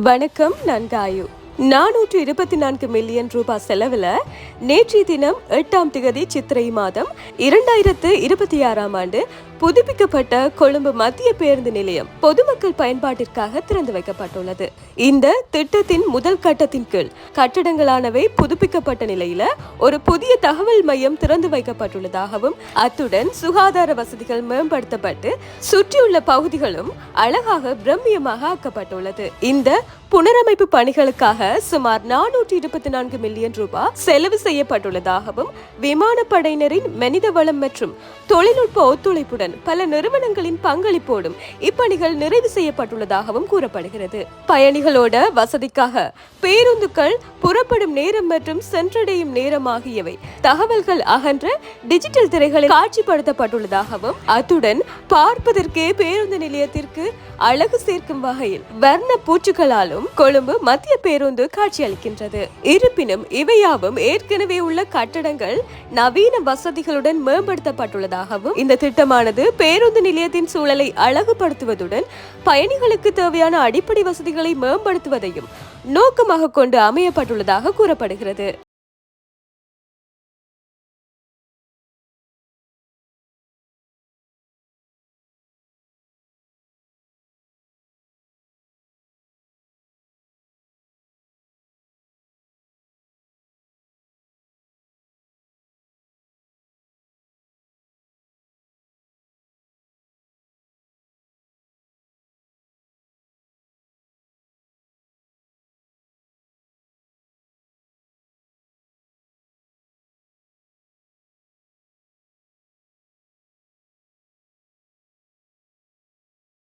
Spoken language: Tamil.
வணக்கம். நான் காயு. 424 மில்லியன் ரூபாய் செலவில் நேற்றைய தினம் 8ஆம் திகதி சித்திரை மாதம் 2026ஆம் ஆண்டு புதுப்பிக்கப்பட்ட கொழும்பு மத்திய பேருந்து நிலையம் பொதுமக்கள் பயன்பாட்டிற்காக திறந்து வைக்கப்பட்டுள்ளது. இந்த திட்டத்தின் முதல் கட்டத்தின் கீழ் கட்டடங்களானவை புதுப்பிக்கப்பட்ட நிலையில ஒரு புதிய தகவல் மையம் திறந்து வைக்கப்பட்டுள்ளதாகவும் அத்துடன் சுகாதார வசதிகள் மேம்படுத்தப்பட்டு சுற்றியுள்ள பகுதிகளும் அழகாக பிரம்மியமாக ஆக்கப்பட்டுள்ளது. இந்த புனரமைப்பு பணிகளுக்காக சுமார் 424 மில்லியன் ரூபாய் செலவு செய்யப்பட்டுள்ளதாகவும் விமானப்படையினரின் மனித வளம் மற்றும் தொழில்நுட்ப ஒத்துழைப்புடன் பல நிறுவனங்களின் பங்களிப்போடும் இப்பணிகள் நிறைவு செய்யப்பட்டுள்ளதாகவும் கூறப்படுகிறது. பயணிகளோட வசதிக்காக பேருந்துகள் புறப்படும் நேரம் மற்றும் சென்றடையும் நேரம் ஆகியவை தகவல்கள் அகன்ற டிஜிட்டல் திரைகளில் காட்சிப்படுத்தப்பட்டுள்ளதாகவும் அத்துடன் பார்ப்பதற்கே பேருந்து நிலையத்திற்கு அழகு சேர்க்கும் வகையில் வர்ண பூச்சுகளாலும் கொழும்பு மத்திய பேருந்து காட்சியளிக்கின்றது. இருப்பினும் இவையாவும் ஏற்கனவே உள்ள கட்டடங்கள் நவீன வசதிகளுடன் மேம்படுத்தப்பட்டுள்ளதாகவும் இந்த திட்டமானது பேருந்து நிலையத்தின் சூழலை அழகுபடுத்துவதுடன் பயணிகளுக்கு தேவையான அடிப்படை வசதிகளை மேம்படுத்துவதையும் நோக்கமாக கொண்டு அமையப்பட்டுள்ளதாக கூறப்படுகிறது.